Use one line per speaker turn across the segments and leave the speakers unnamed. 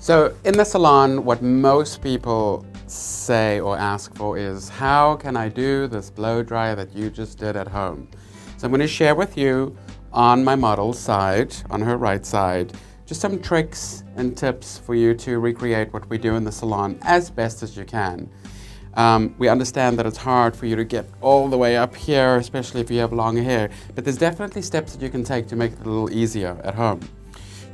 So in the salon, what most people say or ask for is, how can I do this blow dry that you just did at home? So I'm going to share with you on my model's side, on her right side, just some tricks and tips for you to recreate what we do in the salon as best as you can. We understand that it's hard for you to get all the way up here, especially if you have long hair, but there's definitely steps that you can take to make it a little easier at home.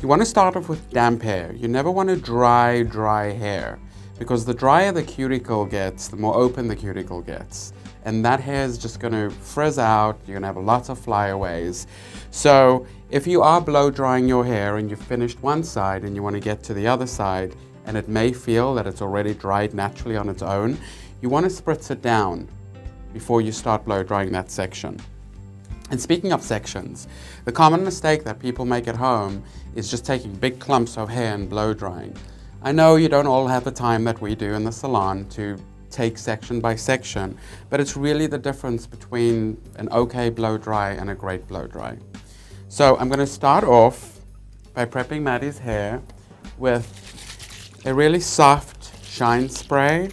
You want to start off with damp hair. You never want to dry hair, because the drier the cuticle gets, the more open the cuticle gets. And that hair is just going to frizz out. You're going to have lots of flyaways. So if you are blow drying your hair and you've finished one side and you want to get to the other side, and it may feel that it's already dried naturally on its own, you want to spritz it down before you start blow drying that section. And speaking of sections, the common mistake that people make at home is just taking big clumps of hair and blow drying. I know you don't all have the time that we do in the salon to take section by section, but it's really the difference between an okay blow dry and a great blow dry. So I'm going to start off by prepping Maddie's hair with a really soft shine spray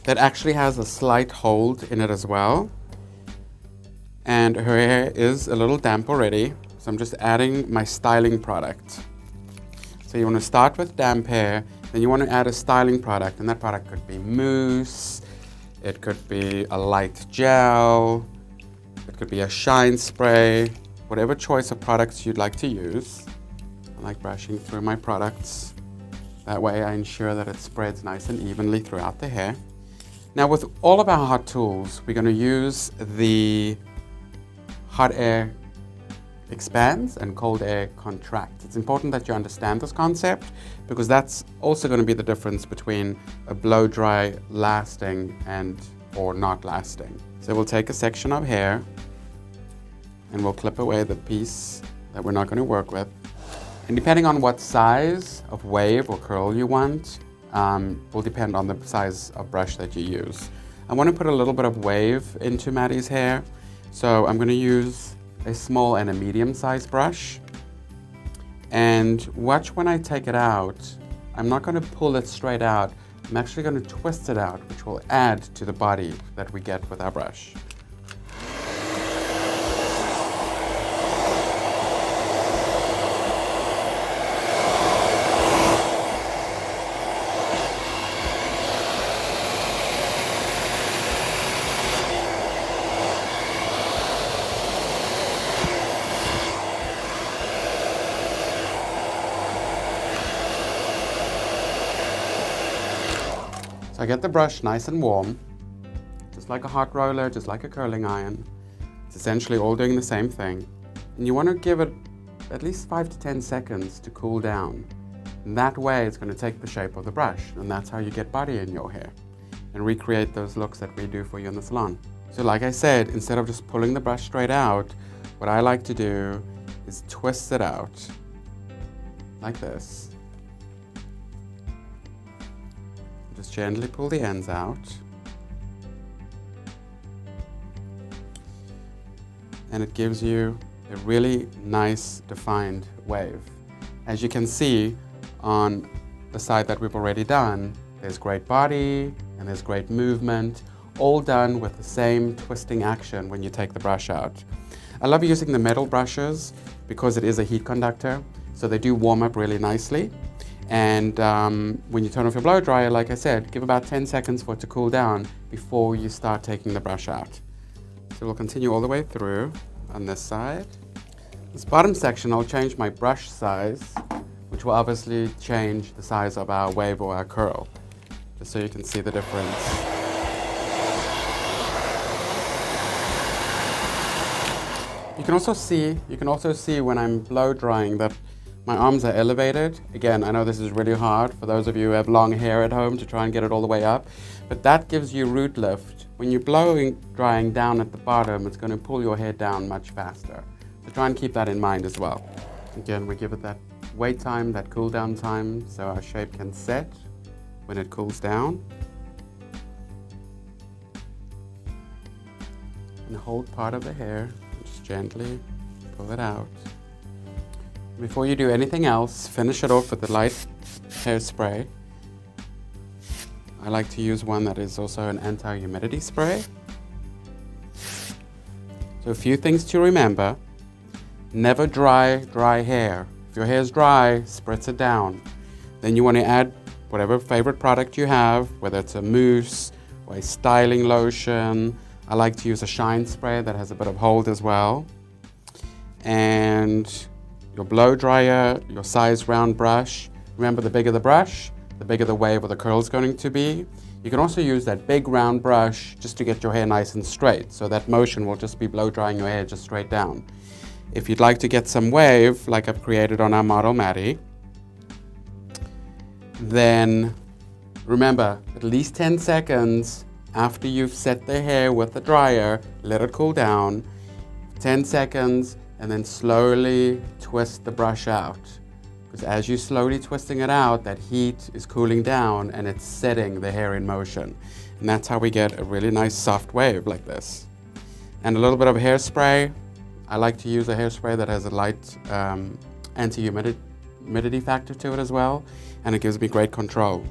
that actually has a slight hold in it as well. And her hair is a little damp already, so I'm just adding my styling product. So you want to start with damp hair, then you want to add a styling product, and that product could be mousse, it could be a light gel, it could be a shine spray, whatever choice of products you'd like to use. I like brushing through my products. That way I ensure that it spreads nice and evenly throughout the hair. Now with all of our hot tools, we're going to use the hot air expands and cold air contracts. It's important that you understand this concept, because that's also going to be the difference between a blow dry lasting and or not lasting. So we'll take a section of hair and we'll clip away the piece that we're not going to work with. And depending on what size of wave or curl you want, will depend on the size of brush that you use. I want to put a little bit of wave into Maddie's hair, so I'm going to use a small and a medium-sized brush. And watch when I take it out, I'm not going to pull it straight out, I'm actually going to twist it out, which will add to the body that we get with our brush. I get the brush nice and warm, just like a hot roller, just like a curling iron. It's essentially all doing the same thing. And you want to give it at least 5 to 10 seconds to cool down. And that way it's going to take the shape of the brush, and that's how you get body in your hair and recreate those looks that we do for you in the salon. So like I said, instead of just pulling the brush straight out, what I like to do is twist it out like this. Just gently pull the ends out. And it gives you a really nice defined wave. As you can see on the side that we've already done, there's great body and there's great movement, all done with the same twisting action when you take the brush out. I love using the metal brushes because it is a heat conductor, so they do warm up really nicely. And when you turn off your blow dryer, like I said, give about 10 seconds for it to cool down before you start taking the brush out. So we'll continue all the way through on this side. This bottom section, I'll change my brush size, which will obviously change the size of our wave or our curl, just so you can see the difference. You can also see when I'm blow drying that my arms are elevated. Again, I know this is really hard for those of you who have long hair at home to try and get it all the way up, but that gives you root lift. When you're drying down at the bottom, it's going to pull your hair down much faster. So try and keep that in mind as well. Again, we give it that wait time, that cool down time, so our shape can set when it cools down. And hold part of the hair, just gently pull it out. before you do anything else, finish it off with a light hairspray. I like to use one that is also an anti-humidity spray. So a few things to remember. Never dry hair. If your hair is dry, spritz it down. Then you want to add whatever favorite product you have, whether it's a mousse or a styling lotion. I like to use a shine spray that has a bit of hold as well. And your blow dryer, your size round brush. Remember, the bigger the brush, the bigger the wave or the curl is going to be. You can also use that big round brush just to get your hair nice and straight. So that motion will just be blow drying your hair just straight down. If you'd like to get some wave, like I've created on our model Maddie, then remember, at least 10 seconds after you've set the hair with the dryer, let it cool down, 10 seconds, and then slowly twist the brush out. Because as you're slowly twisting it out, that heat is cooling down and it's setting the hair in motion. And that's how we get a really nice soft wave like this. And a little bit of hairspray. I like to use a hairspray that has a light anti-humidity factor to it as well, and it gives me great control.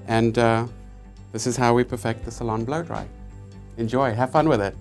And this is how we perfect the Salon blow dry. Enjoy, have fun with it.